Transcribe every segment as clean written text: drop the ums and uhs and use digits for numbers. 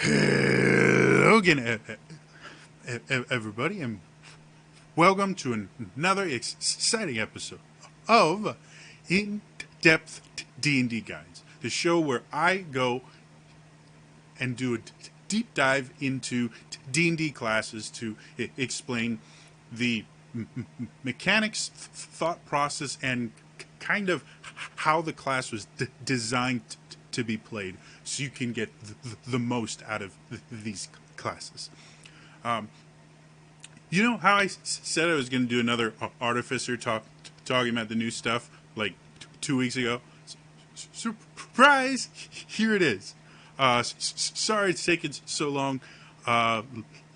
Hello again, everybody, and welcome to another exciting episode of In-Depth D&D Guides, the show where I go and do a deep dive into D&D classes to explain the mechanics, thought process, and kind of how the class was designed to be played, so you can get the most out of these classes. You know how I said I was going to do another Artificer talking about the new stuff like 2 weeks ago? Surprise! Here it is. Sorry it's taken so long.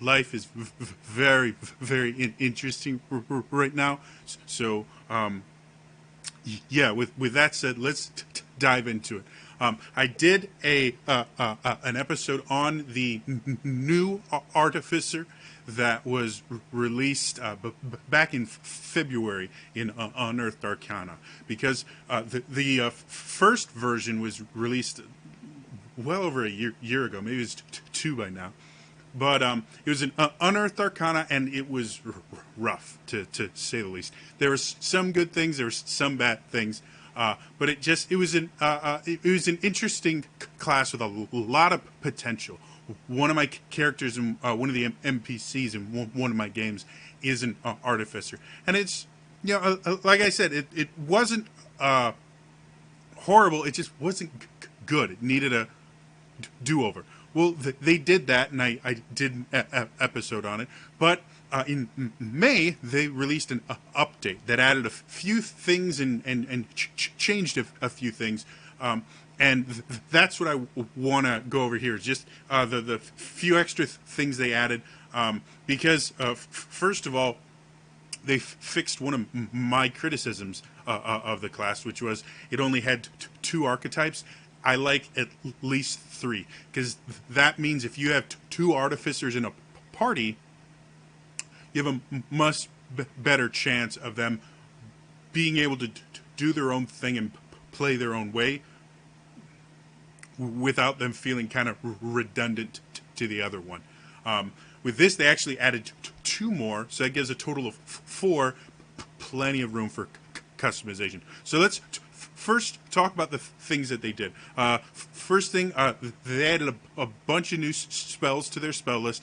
Life is very, very interesting right now. So, yeah, with that said, let's dive into it. I did an episode on the new Artificer that was released back in February in Unearthed Arcana, because the first version was released well over a year ago. Maybe it's two by now. But it was an Unearthed Arcana, and it was rough, to say the least. There were some good things, there were some bad things, but it was an interesting class with a lot of potential. One of my characters and one of the NPCs in one of my games is an Artificer, and it's, like I said, it wasn't horrible. It just wasn't good. It needed a do-over. Well, they did that, and I did an episode on it. But in May, they released an update that added a few things and changed a few things. And that's what I want to go over here. Just the few extra things they added. Because, first of all, they fixed one of my criticisms of the class, which was it only had two archetypes. I like at least three, because that means if you have two Artificers in a party, you have a much better chance of them being able to do their own thing and play their own way without them feeling kind of redundant to the other one. With this, they actually added two more, so that gives a total of four, plenty of room for customization. So let's first talk about the things that they did. First thing, they added a bunch of new spells to their spell list.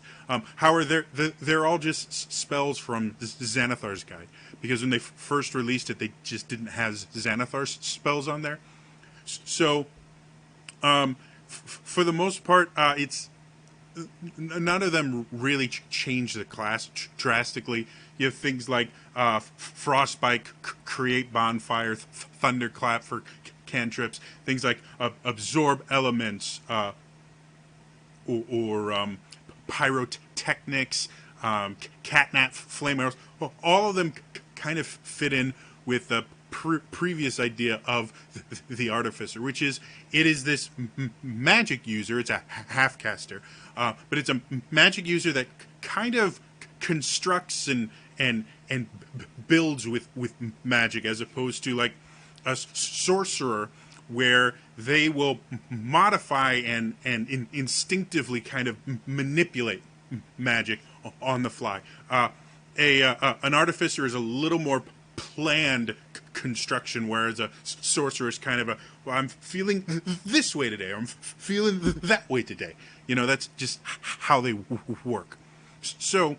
However, they're all just spells from Xanathar's guide, because when they first released it, they just didn't have Xanathar's spells on there. So, for the most part, it's none of them really change the class drastically. You have things like Frostbite, Create Bonfire, Thunderclap for cantrips, things like Absorb Elements, or Pyrotechnics, Catnap, Flame Arrows. All of them kind of fit in with the previous idea of the Artificer, which is it is this magic user. It's a half caster, but it's a magic user that kind of constructs and builds with magic, as opposed to like a sorcerer where they will modify and instinctively kind of manipulate magic on the fly. An Artificer is a little more planned construction, whereas a sorcerer is kind of well, I'm feeling this way today, or I'm feeling that way today. That's just how they work. So,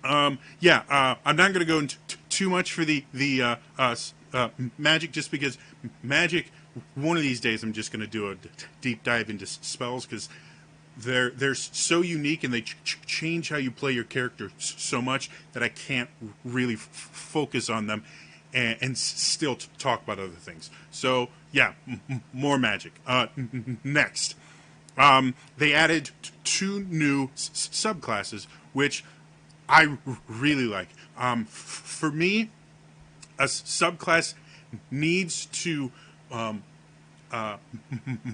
I'm not going to go into too much for the magic, just because magic, one of these days I'm just going to do a deep dive into spells, because they're so unique, and they change how you play your character so much that I can't really focus on them and still talk about other things. So, yeah, more magic. Next, they added two new subclasses, which I really like. For me, a subclass needs to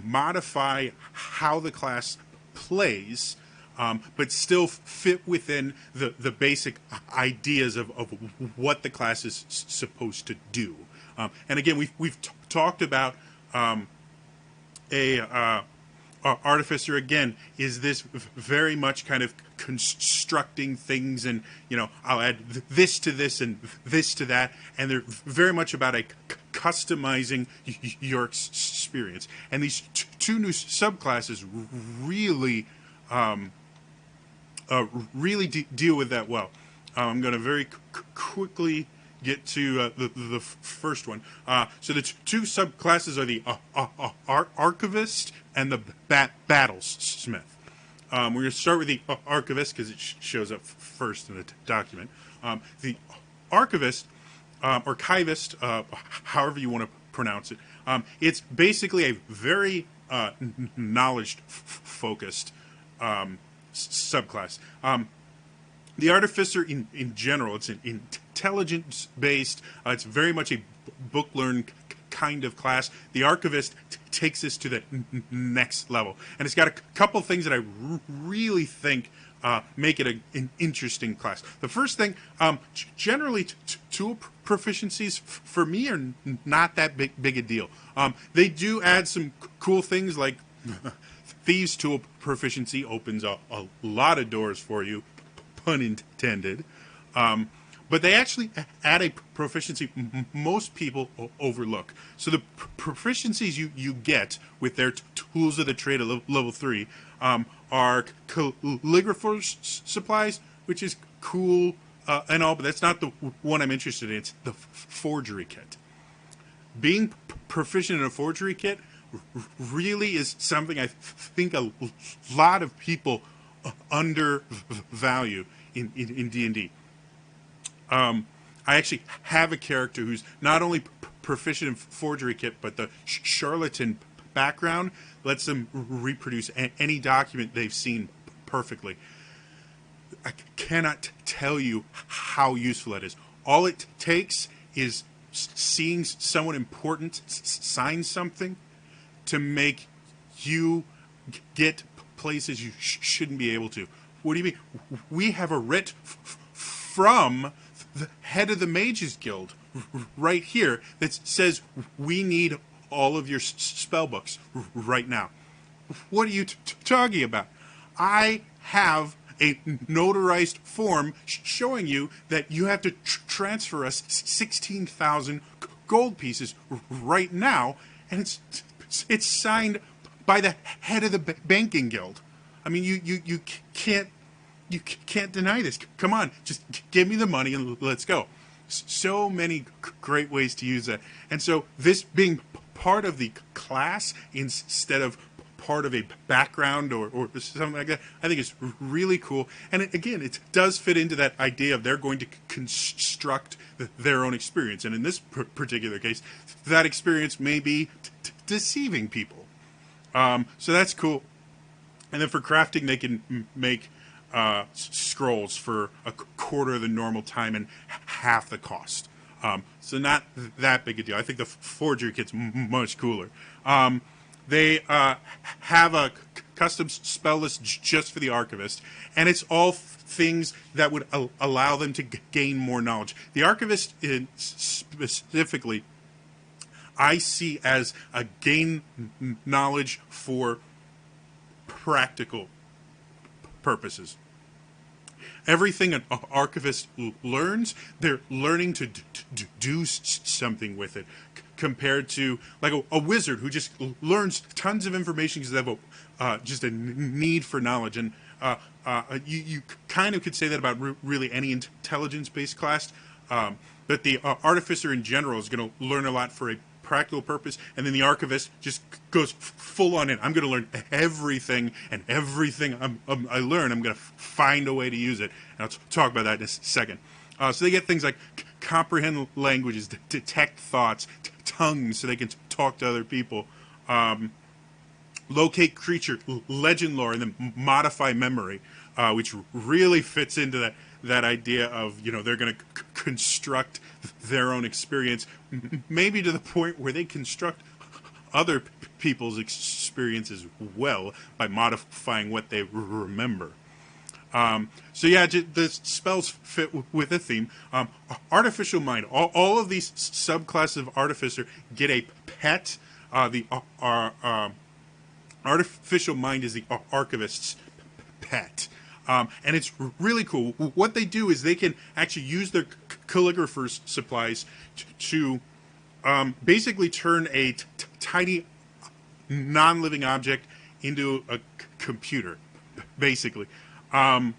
modify how the class plays, but still fit within the basic ideas of what the class is supposed to do. And again, we've talked about a Artificer, again, is this very much kind of constructing things, and I'll add this to this and this to that, and they're very much about customizing your experience. And these two new subclasses really deal with that well. I'm going to very quickly get to the first one. So the two subclasses are the Archivist and the Battlesmith. We're going to start with the Archivist because it shows up first in the document. The Archivist, Archivist, however you want to pronounce it, it's basically a very knowledge-focused subclass. The Artificer, in general, it's an intelligence-based. It's very much a book-learn kind of class. The Archivist takes this to the next level, and it's got a couple things that I really think make it an interesting class. The first thing, generally, tool proficiencies for me are not that big a deal. They do add some cool things like Thieves' tool proficiency opens a lot of doors for you, pun intended. But they actually add a proficiency most people overlook. So the proficiencies you get with their tools of the trade at level 3 are calligrapher's supplies, which is cool and all, but that's not the one I'm interested in. It's the forgery kit. Being proficient in a forgery kit really is something I think a lot of people undervalue in D&D. I actually have a character who's not only proficient in forgery kit, but the charlatan background lets them reproduce any document they've seen perfectly. I cannot tell you how useful that is. All it takes is seeing someone important sign something to make you get places you shouldn't be able to. What do you mean? We have a writ from the head of the Mages Guild right here that says we need all of your spell books right now. What are you talking about? I have a notarized form showing you that you have to transfer us 16,000 gold pieces right now, and it's signed by the head of the banking guild. I mean, you can't deny this. Come on, just give me the money and let's go. So many great ways to use that. And so this being part of the class instead of part of a background or something like that, I think it's really cool. And again, it does fit into that idea of they're going to construct their own experience. And in this particular case, that experience may be deceiving people. So that's cool. And then for crafting, they can make scrolls for a quarter of the normal time and half the cost. So not that big a deal. I think the forgery kit's much cooler. They have a custom spell list just for the Archivist, and it's all things that would allow them to gain more knowledge. The Archivist specifically, I see as a gain knowledge for practical purposes. Everything an archivist learns, they're learning to do something with it, compared to like a wizard who just learns tons of information because they have just a need for knowledge. And you kind of could say that about really any intelligence-based class, but the artificer in general is going to learn a lot for a practical purpose, and then the archivist just goes full on in. I'm going to learn everything, and everything I learn, I'm going to find a way to use it. And I'll talk about that in a second. So they get things like comprehend languages, detect thoughts, tongues, so they can talk to other people, locate creature, legend lore, and then modify memory, which really fits into that idea of, they're going to construct their own experience, maybe to the point where they construct other people's experiences well by modifying what they remember. So yeah, the spells fit with the theme. Artificial mind. All of these subclasses of Artificer get a pet. The Artificial mind is the archivist's pet. And it's really cool. What they do is they can actually use their calligrapher's supplies to basically turn a tiny non-living object into a computer, basically. You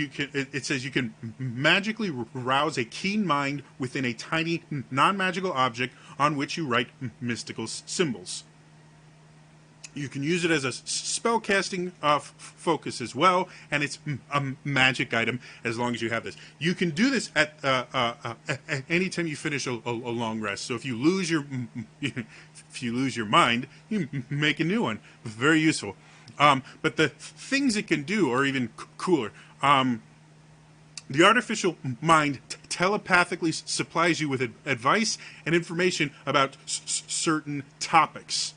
can. It says you can magically rouse a keen mind within a tiny non-magical object on which you write mystical symbols. You can use it as a spellcasting focus as well, and it's a magic item as long as you have this. You can do this at any time you finish a long rest. So if you lose your mind, you make a new one. Very useful. But the things it can do are even cooler. The artificial mind telepathically supplies you with advice and information about certain topics.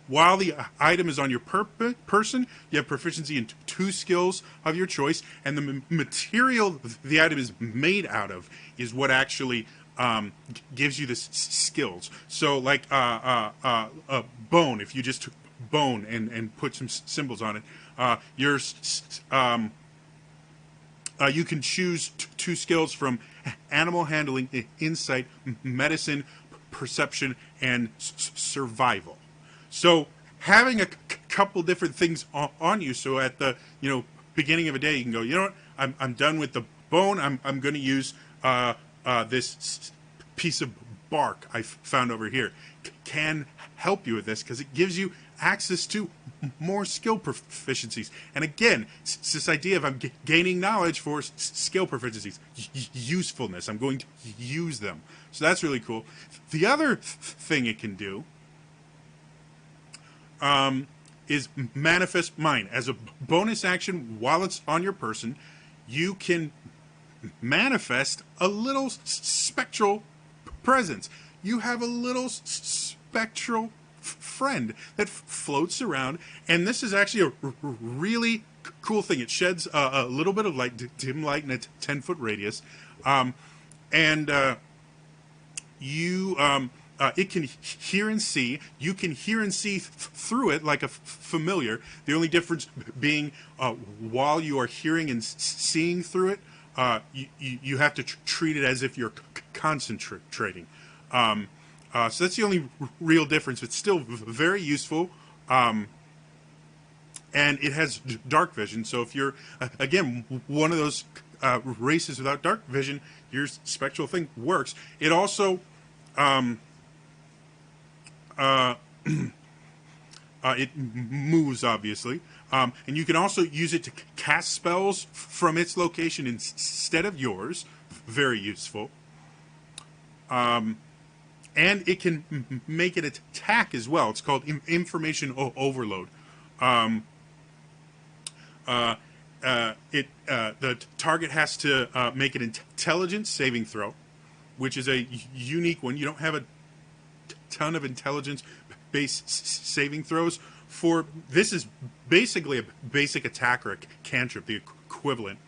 While the item is on your person, you have proficiency in 2 skills of your choice, and the material the item is made out of is what actually gives you the skills. So, like a bone, if you just took bone and put some symbols on it, you can choose 2 skills from animal handling, insight, medicine, perception, and survival. So having a couple different things on you, so at the beginning of a day you can go, you know what, I'm done with the bone. I'm going to use this piece of bark I found over here. Can help you with this because it gives you access to more skill proficiencies. And again, it's this idea of I'm gaining knowledge for skill proficiencies, usefulness. I'm going to use them. So that's really cool. The other thing it can do is manifest mind. As a bonus action while it's on your person, you can manifest a little spectral presence. You have a little spectral friend that floats around, and this is actually a really cool thing. It sheds a little bit of light, dim light in a 10-foot radius, it can hear and see. You can hear and see through it like a familiar. The only difference being while you are hearing and seeing through it, you have to treat it as if you're concentrating. So that's the only real difference. It's still very useful. And it has dark vision. So if you're, again, one of those races without dark vision, your spectral thing works. It also... it moves, obviously, and you can also use it to cast spells from its location instead of yours. Very useful. And it can make it attack as well. It's called information overload. The target has to make an intelligence saving throw, which is a unique one. You don't have a ton of intelligence-based saving throws. For this is basically a basic attack or a cantrip, the equivalent.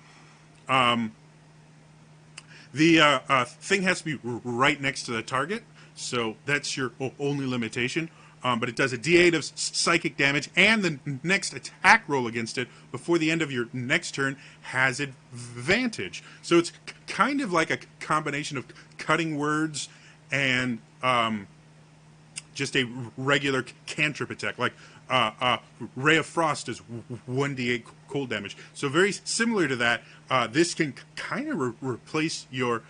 The thing has to be right next to the target, so that's your only limitation. But it does a D8 of psychic damage, and the next attack roll against it before the end of your next turn has advantage. So it's kind of like a combination of cutting words and just a regular cantrip attack, like Ray of Frost is 1d8 cold damage. So very similar to that. This can kind of replace your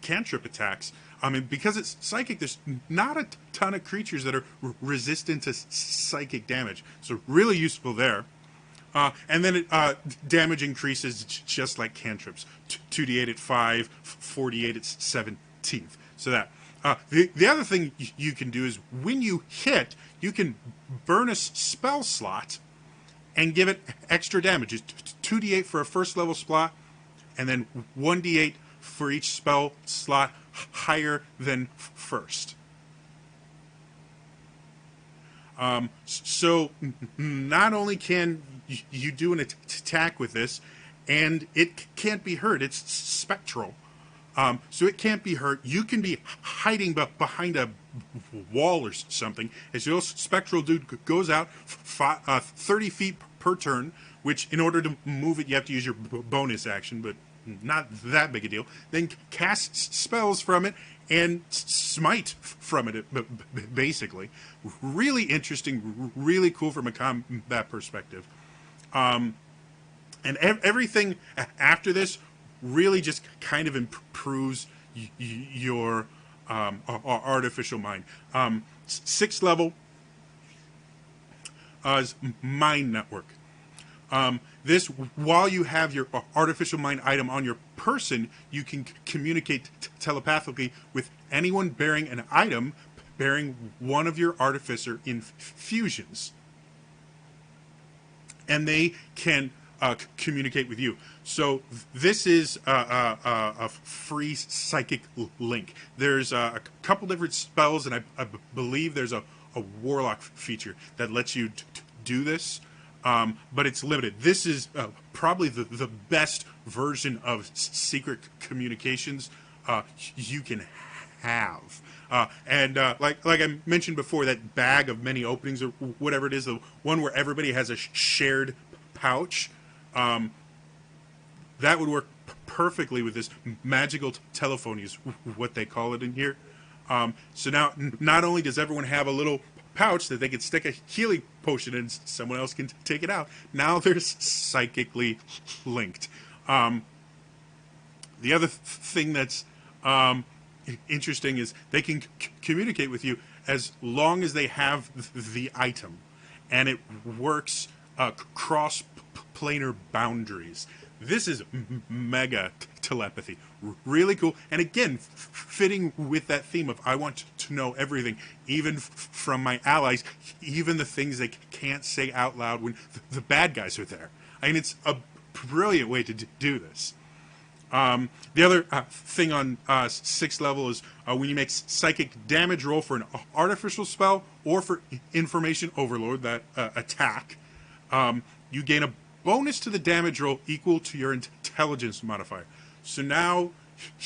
cantrip attacks. I mean, because it's psychic, there's not a ton of creatures that are resistant to psychic damage. So really useful there. And then damage increases just like cantrips. 2d8 at 5, 4d8 at 17th. So that. The other thing you can do is when you hit, you can burn a spell slot and give it extra damage. It's 2d8 for a first level slot, and then 1d8 for each spell slot higher than first. So not only can you do an attack with this, and it can't be hurt, it's spectral. So it can't be hurt. You can be hiding behind a wall or something as your spectral dude goes out 30 feet per turn, which in order to move it, you have to use your bonus action, but not that big a deal. Then cast spells from it and smite from it, basically. Really interesting, really cool from a combat perspective. And everything after this really just kind of improves your artificial mind. 6th level is Mind Network. This, while you have your artificial mind item on your person, you can communicate telepathically with anyone bearing an item bearing one of your Artificer infusions. And they can communicate with you. So this is a free psychic link. There's a couple different spells, and I believe there's a warlock feature that lets you do this. But it's limited. This is probably the best version of secret communications you can have. And like I mentioned before, that bag of many openings or whatever it is, the one where everybody has a shared pouch, that would work perfectly with this magical telephony is what they call it in here. So now not only does everyone have a little pouch that they can stick a healing potion in, someone else can take it out. Now they're psychically linked. The other thing that's interesting is they can communicate with you as long as they have the item, and it works cross-planar boundaries. This is mega telepathy. Really cool. And again, fitting with that theme of I want to know everything, even from my allies, even the things they can't say out loud when the bad guys are there. I mean, it's a brilliant way to do this. The other thing on 6th level is when you make psychic damage roll for an artificial spell or for information overload, that attack, you gain a bonus to the damage roll equal to your intelligence modifier. So now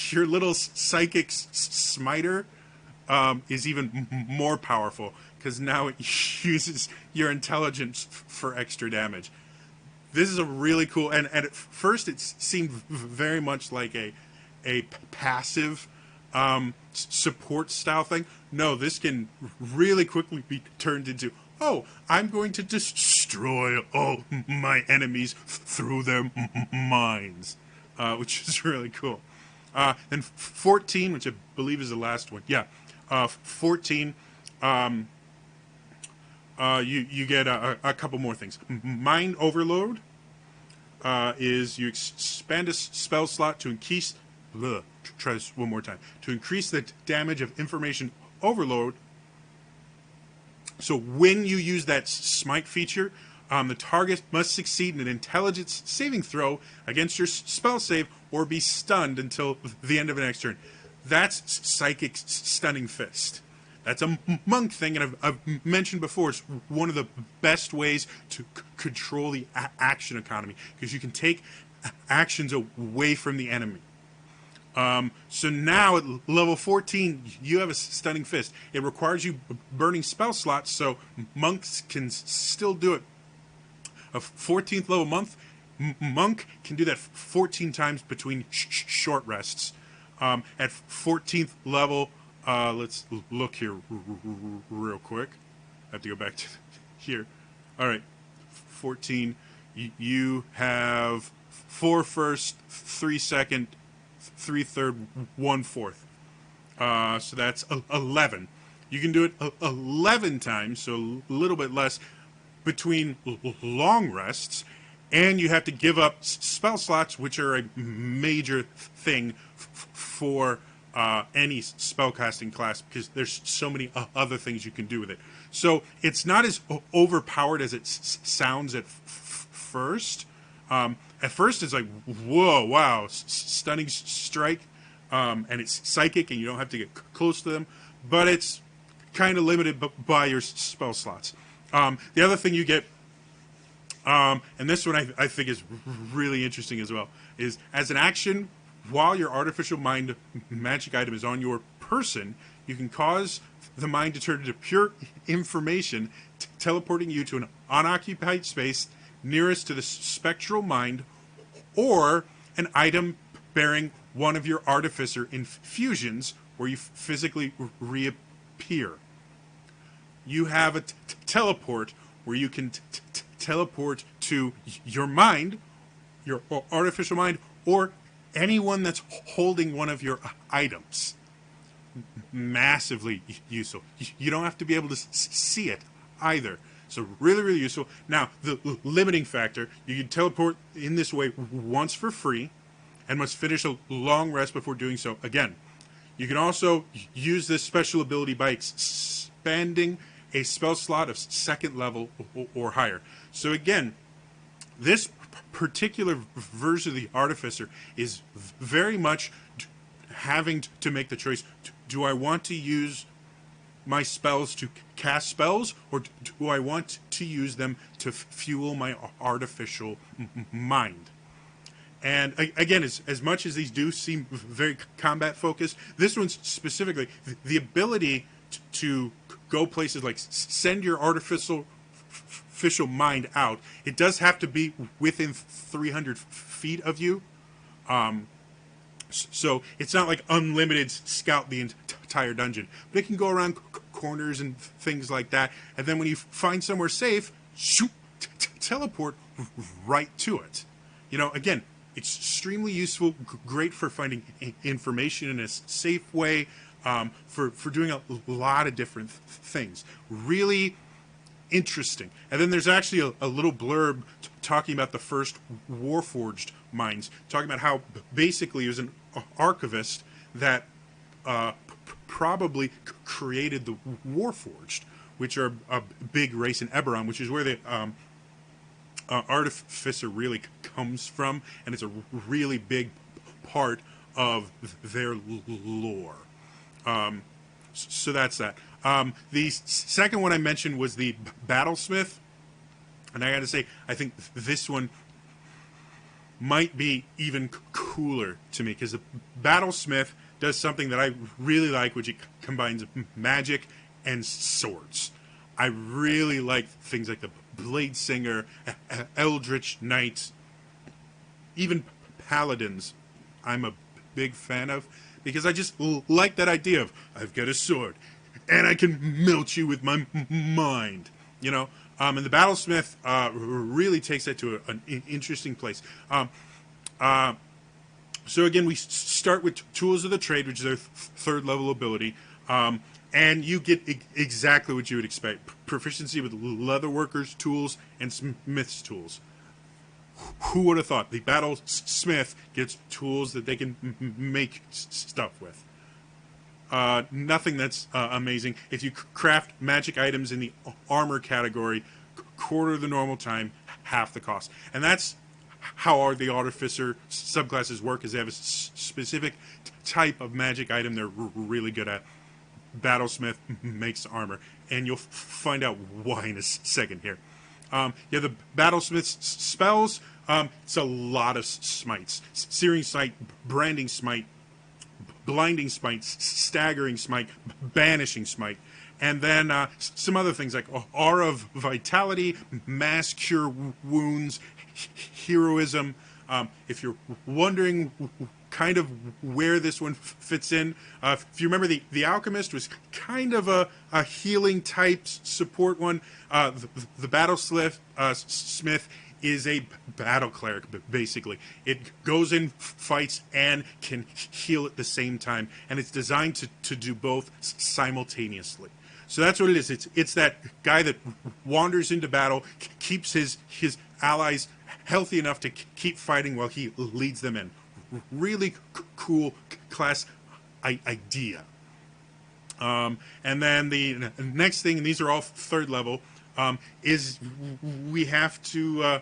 your little psychic smiter is even more powerful because now it uses your intelligence for extra damage. This is a really cool, and at first it seemed very much like a passive support style thing. No, this can really quickly be turned into, oh, I'm going to destroy all my enemies through their minds, which is really cool. And 14, which I believe is the last one. Yeah, 14, you get a couple more things. Mind Overload is you expand a spell slot to increase... try this one more time. To increase the damage of information overload. So when you use that smite feature, the target must succeed in an intelligence saving throw against your spell save or be stunned until the end of the next turn. That's Psychic Stunning Fist. That's a monk thing, and I've mentioned before, it's one of the best ways to control the action economy, because you can take actions away from the enemy. So now at level 14, you have a Stunning Fist. It requires you burning spell slots, so monks can still do it. A 14th level monk can do that 14 times between short rests. At 14th level, let's look here real quick. I have to go back to here. All right, 14. You have 4 first, 3 second, 3 third, 1 fourth. So that's 11. You can do it 11 times, so a little bit less between long rests, and you have to give up spell slots, which are a major thing for any spellcasting class, because there's so many other things you can do with it. So it's not as overpowered as it sounds at first. At first it's like, whoa, wow, stunning strike, and it's psychic and you don't have to get close to them, but it's kind of limited by your spell slots. The other thing you get, and this one I think is really interesting as well, is as an action while your artificial mind magic item is on your person, you can cause the mind to turn into pure information, teleporting you to an unoccupied space nearest to the spectral mind, or an item bearing one of your Artificer infusions where you physically reappear. You have a teleport where you can teleport to your mind, your artificial mind, or anyone that's holding one of your items. Massively useful. You don't have to be able to see it either. So really, really useful. Now, the limiting factor, you can teleport in this way once for free and must finish a long rest before doing so again. You can also use this special ability by expanding a spell slot of second level or higher. So again, this particular version of the Artificer is very much having to make the choice. Do I want to use my spells to cast spells, or do I want to use them to fuel my artificial mind? And again, as much as these do seem very combat focused, this one's specifically the ability to go places like send your artificial mind out. It does have to be within 300 feet of you. So it's not like unlimited scout the entire dungeon, but it can go around corners and things like that. And then when you find somewhere safe, shoot, teleport right to it. You know, again, extremely useful, great for finding information in a safe way, for doing a lot of different things. Really interesting. And then there's actually a little blurb talking about the first Warforged mines, talking about how basically it was an archivist that probably created the Warforged, which are a big race in Eberron, which is where the Artificer really comes from, and it's a really big part of their lore. So that's that. The second one I mentioned was the Battlesmith, and I got to say, I think this one might be even cooler to me, because the Battlesmith does something that I really like, which it combines magic and swords. I really like things like the Blade Singer, Eldritch Knight, even Paladins. I'm a big fan of, because I just like that idea of, I've got a sword and I can melt you with my mind, you know. And the Battlesmith really takes that to an interesting place. So again, we start with Tools of the Trade, which is our third level ability. And you get exactly what you would expect. Proficiency with leatherworkers' tools and smiths' tools. Who would have thought? The Battlesmith gets tools that they can make stuff with. Nothing that's amazing. If you craft magic items in the armor category, quarter the normal time, half the cost. And that's how the Artificer subclasses work, is they have a specific type of magic item they're really good at. Battlesmith makes armor, and you'll find out why in a second here. The Battlesmith's spells, it's a lot of smites. Searing Smite, Branding Smite, Blinding Smite, Staggering Smite, Banishing Smite, and then some other things like Aura of Vitality, Mass Cure Wounds, Heroism. If you're wondering kind of where this one fits in, if you remember, the Alchemist was kind of a healing type support one. The Battlesmith Smith is a battle cleric, basically. It goes in, fights, and can heal at the same time, and it's designed to do both simultaneously. So that's what it is. It's that guy that wanders into battle, keeps his allies healthy enough to keep fighting while he leads them in. Really cool class idea. And then the next thing, and these are all third level, is we have to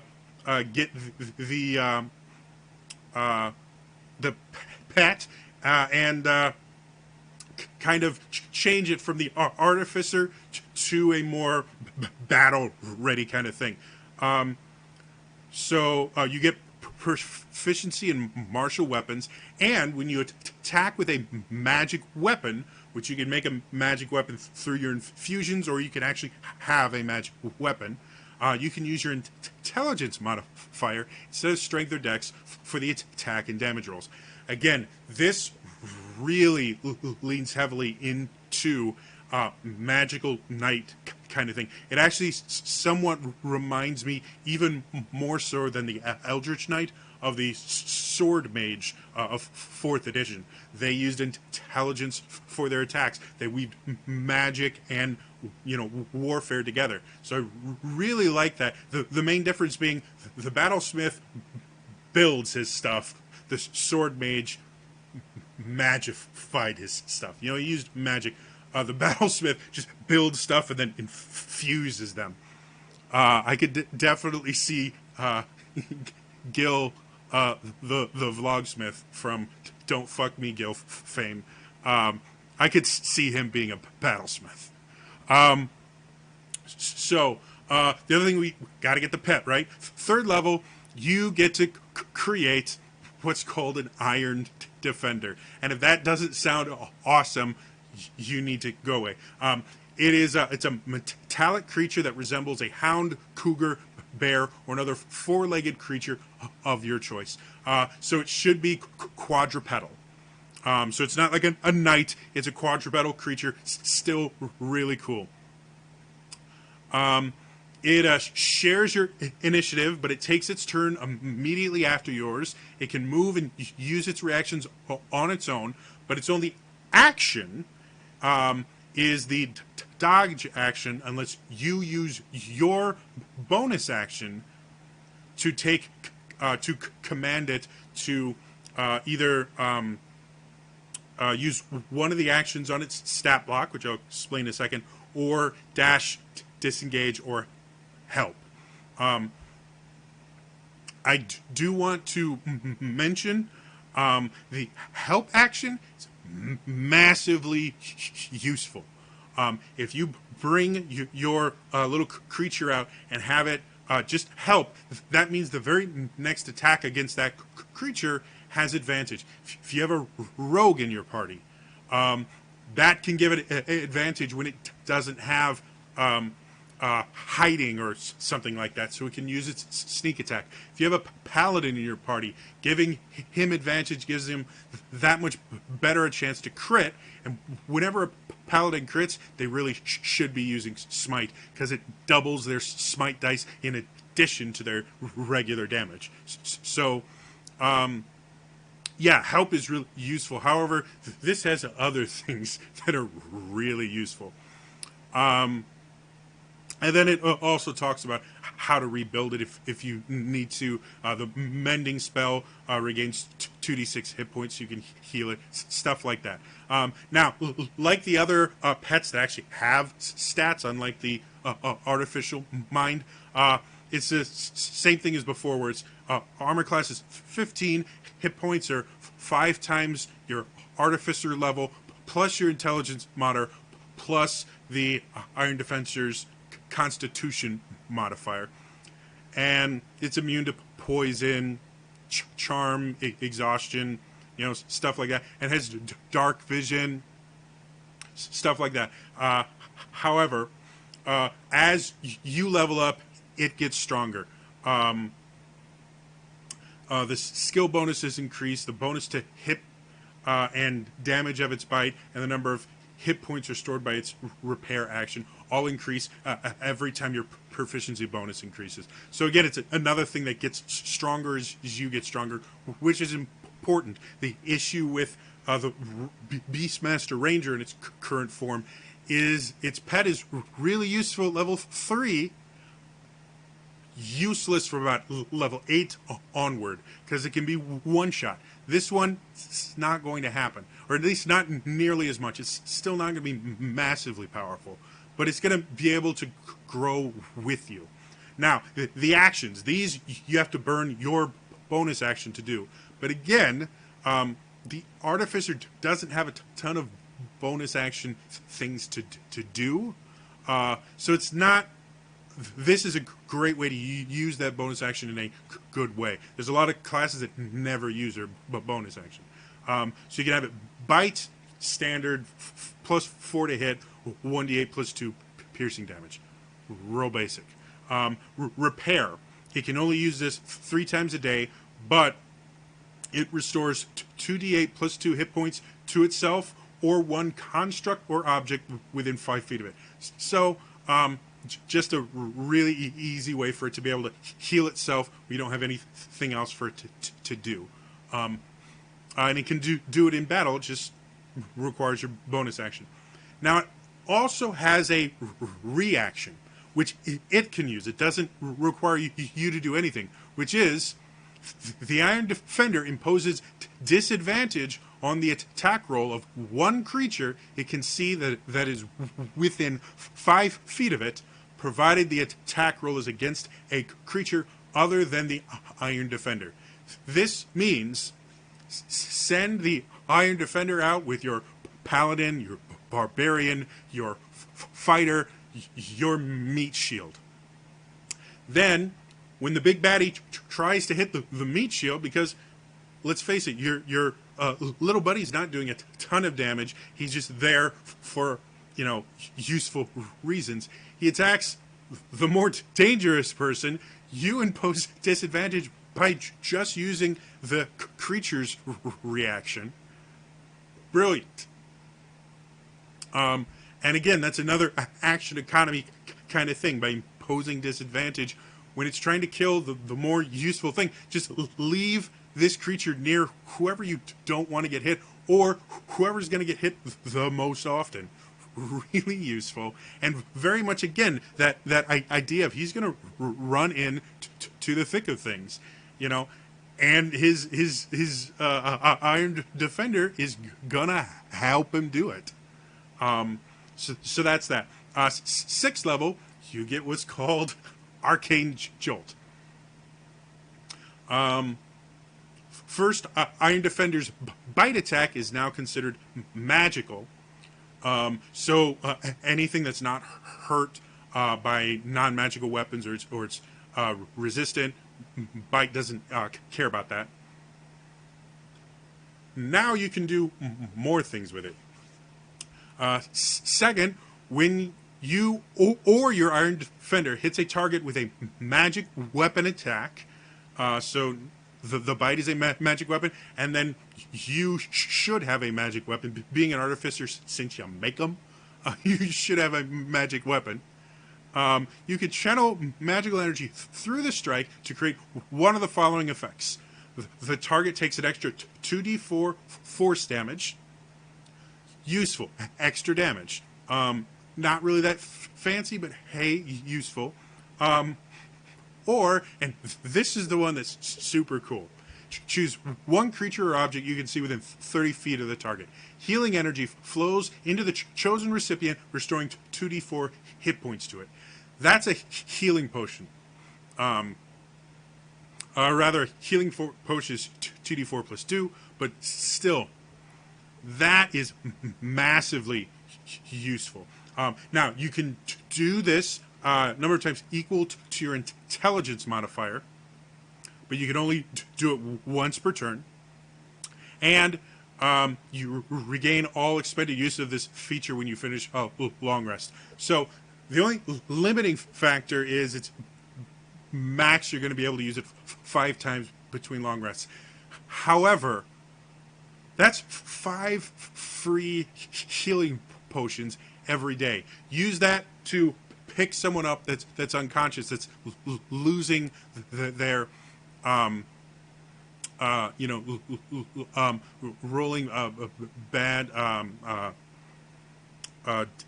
get the pet and kind of change it from the Artificer to a more battle-ready kind of thing. So you get proficiency in martial weapons, and when you attack with a magic weapon, which you can make a magic weapon through your infusions, or you can actually have a magic weapon, you can use your intelligence modifier instead of strength or dex for the attack and damage rolls. Again, this really leans heavily into magical knight kind of thing. It actually somewhat reminds me, even more so than the Eldritch Knight, of the Sword Mage of 4th edition. They used intelligence for their attacks. They weaved magic and warfare together. So I really like that. The main difference being the Battlesmith builds his stuff. The Sword Mage magified his stuff. He used magic. The Battlesmith just builds stuff and then infuses them. I could definitely see Gil, the Vlogsmith from Don't Fuck Me Gil fame. I could see him being a Battlesmith. So the other thing, we got to get the pet, right? 3rd level, you get to create what's called an Iron Defender. And if that doesn't sound awesome, you need to go away. It's a metallic creature that resembles a hound, cougar, bear, or another 4-legged creature of your choice. So it should be quadrupedal. So it's not like a knight, it's a quadrupedal creature, still really cool. It shares your initiative, but it takes its turn immediately after yours. It can move and use its reactions on its own, but its only action is the dodge action unless you use your bonus action to take to command it to either use one of the actions on its stat block, which I'll explain in a second, or dash, disengage, or help. I do want to mention the help action is massively useful. If you bring your little creature out and have it just help, that means the very next attack against that creature has advantage. If you have a rogue in your party, that can give it advantage when it doesn't have hiding or something like that, so it can use its sneak attack. If you have a paladin in your party, giving him advantage gives him that much better a chance to crit, and whenever a paladin crits, they really should be using smite, because it doubles their smite dice in addition to their regular damage. So yeah, help is really useful. However, this has other things that are really useful. And then it also talks about how to rebuild it if you need to. The mending spell regains 2d6 hit points. You can heal it, stuff like that. Now, like the other pets that actually have stats, unlike the artificial mind, it's the same thing as before, where it's armor class is 15, hit points are 5 times your artificer level, plus your intelligence modifier, plus the Iron Defender's Constitution modifier, and it's immune to poison, charm, exhaustion, stuff like that, and has dark vision, stuff like that. However, as you level up, it gets stronger. The skill bonuses increase, the bonus to hit and damage of its bite, and the number of hit points restored by its repair action all increase every time your proficiency bonus increases. So again, it's another thing that gets stronger as you get stronger, which is important. The issue with the Beastmaster Ranger in its current form is its pet is really useful at level 3, useless from about level 8 onward, because it can be one shot. This one, it's not going to happen, or at least not nearly as much. It's still not going to be massively powerful, but it's going to be able to grow with you. Now, the actions, these you have to burn your bonus action to do. But again, the Artificer doesn't have a ton of bonus action things to do, so it's not this is a great way to use that bonus action in a good way. There's a lot of classes that never use their bonus action. So you can have it bite, standard, plus 4 to hit, 1d8 plus 2 piercing damage. Real basic. Repair. He can only use this 3 times a day, but it restores 2d8 plus 2 hit points to itself or one construct or object within 5 feet of it. So, just a really easy way for it to be able to heal itself. We don't have anything else for it to do. And it can do it in battle. It just requires your bonus action. Now, it also has a reaction, which it can use. It doesn't require you to do anything, which is the Iron Defender imposes disadvantage on the attack roll of one creature it can see that is within 5 feet of it, provided the attack roll is against a creature other than the Iron Defender. This means send the Iron Defender out with your Paladin, your Barbarian, your Fighter, your Meat Shield. Then, when the big baddie tries to hit the Meat Shield, because, let's face it, your little buddy's not doing a ton of damage. He's just there for, useful reasons. He attacks the more dangerous person. You impose disadvantage by just using the creature's reaction. Brilliant. And again, that's another action economy kind of thing. By imposing disadvantage when it's trying to kill the more useful thing, just leave this creature near whoever you don't want to get hit, or whoever's going to get hit the most often. Really useful, and very much, again, that idea of he's going to run in to the thick of things, and his Iron Defender is gonna help him do it. So that's that. 6th level, you get what's called Arcane Jolt. First, Iron Defender's bite attack is now considered magical. So anything that's not hurt by non-magical weapons or it's resistant, bite doesn't care about that. Now you can do more things with it. Second, when you or your Iron Defender hits a target with a magic weapon attack, so the bite is a magic weapon, and then you should have a magic weapon. Being an artificer, since you make them, you should have a magic weapon. You could channel magical energy through the strike to create one of the following effects. The target takes an extra 2d4 force damage. Useful. Extra damage. Not really that fancy, but hey, useful. Or, and this is the one that's super cool, choose one creature or object you can see within 30 feet of the target. Healing energy flows into the chosen recipient, restoring 2d4 hit points to it. That's a healing potion. Healing potion is 2d4 plus 2, but still, that is massively useful. Now, you can do this number of times equal to your intelligence modifier, but you can only do it once per turn. And you regain all expended use of this feature when you finish a long rest. So the only limiting factor is it's max you're going to be able to use it 5 times between long rests. However, that's 5 free healing potions every day. Use that to pick someone up that's unconscious, that's losing their rolling bad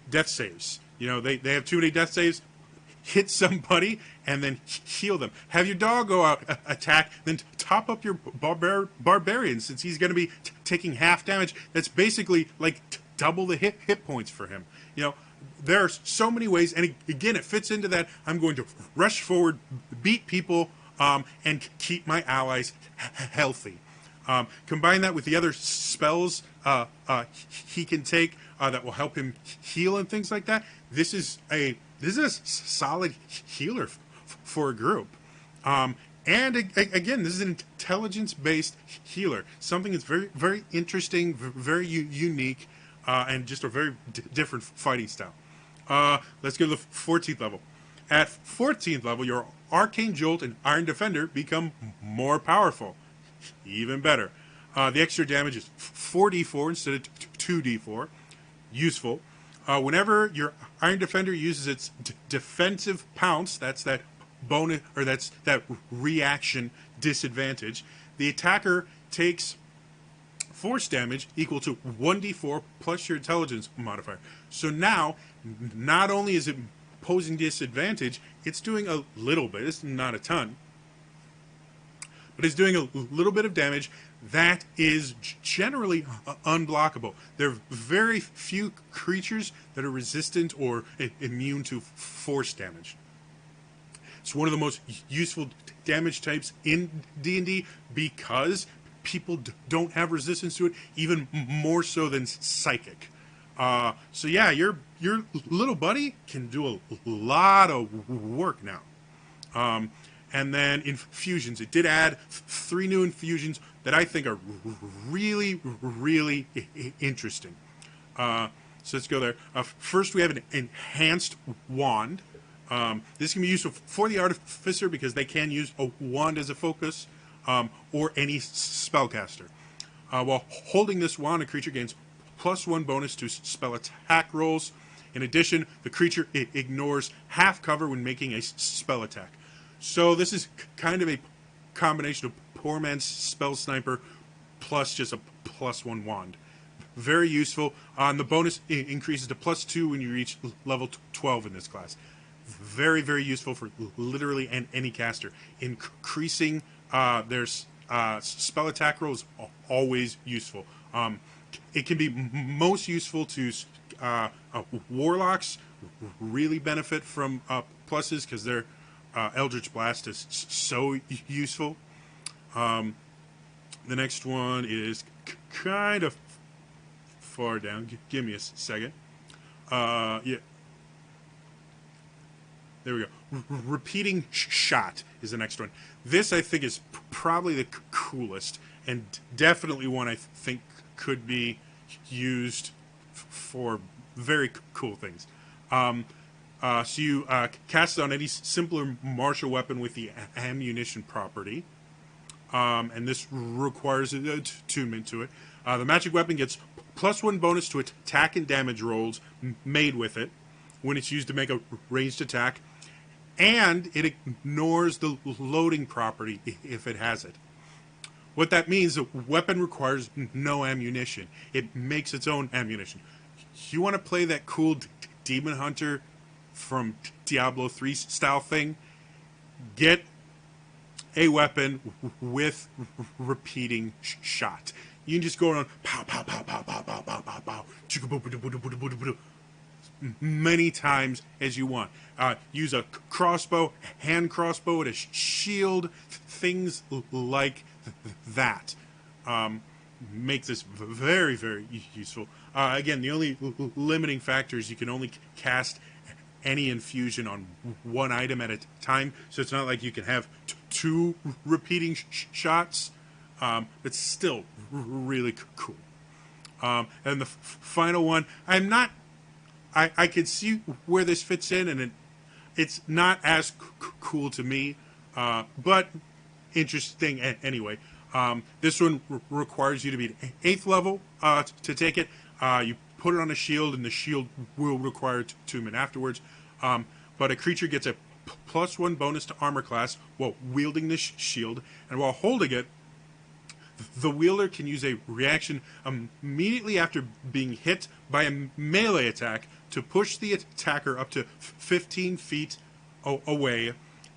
death saves. They have too many death saves. Hit somebody and then heal them. Have your dog go out, attack, then top up your barbarian, since he's going to be taking half damage. That's basically like double the hit points for him. There are so many ways, and again, it fits into that I'm going to rush forward, beat people, and keep my allies healthy. Combine that with the other spells he can take that will help him heal and things like that. This is a this is a solid healer for a group. And again, this is an intelligence-based healer, something that's very, very interesting, very unique, and just a very different fighting style. Let's go to the 14th level. At 14th level, your Arcane Jolt and Iron Defender become more powerful. Even better. The extra damage is 4d4 instead of 2d4. Useful. Whenever your Iron Defender uses its defensive pounce, that's that bonus, or that's that reaction disadvantage, the attacker takes force damage equal to 1d4 plus your intelligence modifier. So now, not only is it posing disadvantage, it's doing a little bit, it's not a ton, but it's doing a little bit of damage that is generally unblockable. There are very few creatures that are resistant or immune to force damage. It's one of the most useful damage types in D&D because people don't have resistance to it, even more so than psychic. So yeah, your little buddy can do a lot of work now. And then infusions. It did add 3 new infusions that I think are really, really interesting. So let's go there. First, we have an enhanced wand. This can be useful for the Artificer because they can use a wand as a focus, or any spellcaster. While holding this wand, a creature gains +1 bonus to spell attack rolls. In addition, the creature ignores half cover when making a spell attack. So this is kind of a combination of poor man's spell sniper plus just a +1 wand. Very useful. The bonus increases to +2 when you reach level 12 in this class. Very, very useful for literally any caster. Increasing their spell attack roll is always useful. It can be most useful to warlocks. Really benefit from pluses because their Eldritch Blast is so useful. The next one is kind of far down. Give me a second. Yeah. There we go. Repeating shot is the next one. This, I think, is probably the coolest, and definitely one I think could be used for very cool things. So you cast it on any simpler martial weapon with the ammunition property, and this requires attunement to it. The magic weapon gets +1 bonus to attack and damage rolls made with it when it's used to make a ranged attack, and it ignores the loading property if it has it. What that means, the weapon requires no ammunition. It makes its own ammunition. You want to play that cool Demon Hunter from Diablo 3 style thing? Get a weapon with repeating shot. You can just go around pow, pow, pow, pow, pow, pow, pow, pow, pow, many times as you want. Use a crossbow, hand crossbow, and a shield, things like that. Make this very, very useful. Again, the only limiting factor is you can only cast any infusion on one item at a time, so it's not like you can have 2 repeating shots. It's still really cool. And the final one, I can see where this fits in, and it's not as cool to me, but interesting anyway. This one requires you to be at 8th level to take it. You put it on a shield, and the shield will require attunement afterwards. But a creature gets a +1 bonus to armor class while wielding this shield, and while holding it, the wielder can use a reaction immediately after being hit by a melee attack to push the attacker up to 15 feet away,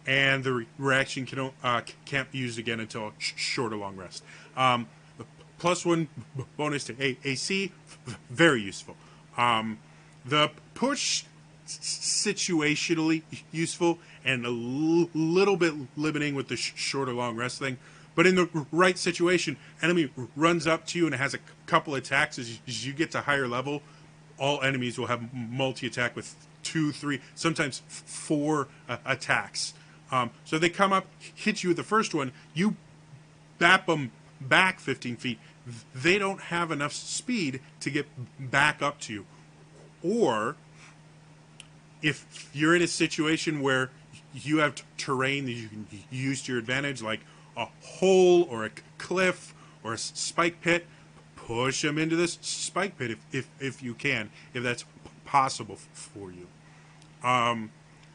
and the reaction can't be used again until a short or long rest. +1 bonus to AC, very useful. The push, situationally useful, and a little bit limiting with the short or long rest thing. But in the right situation, enemy runs up to you and it has a couple attacks as you get to higher level. all enemies will have multi-attack with 2, 3, sometimes 4 attacks. So they come up, hit you with the first one, you bap them back 15 feet. They don't have enough speed to get back up to you. Or if you're in a situation where you have terrain that you can use to your advantage, like a hole or a cliff or a spike pit, push them into this spike pit if you can, if that's possible for you.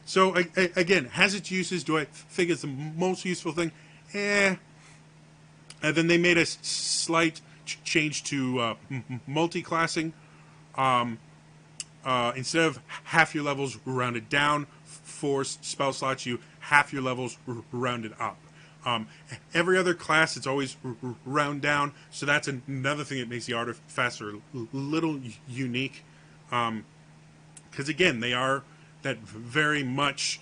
So again, has its uses. Do I think it's the most useful thing? And then they made a slight change to multi-classing. Instead of half your levels rounded down for spell slots, you half your levels rounded up. Every other class, it's always round down, so that's another thing that makes the Artificer a little unique. Because again, they are that very much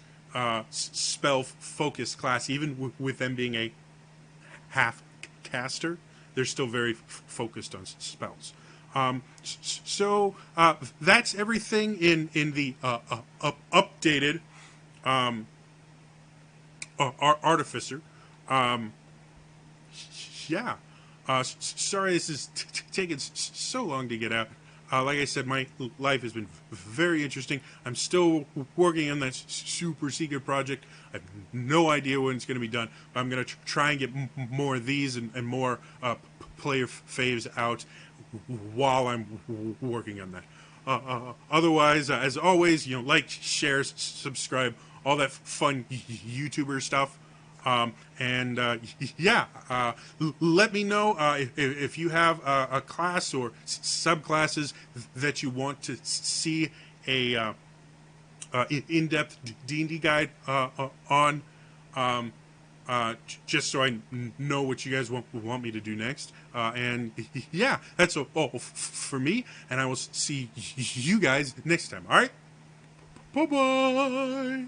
spell-focused class. Even with them being a half caster, they're still very focused on spells. So that's everything in the updated Artificer. Yeah. Sorry this is taking so long to get out. Like I said, my life has been very interesting. I'm still working on that super secret project. I have no idea when it's going to be done. But I'm going to try and get more of these and more player faves out while I'm working on that. Otherwise, as always, like, share, subscribe, all that fun YouTuber stuff. Let me know if you have a class or subclasses that you want to see a in-depth D&D guide on, just so I know what you guys want me to do next. That's all for me, and I will see you guys next time. All right, bye-bye.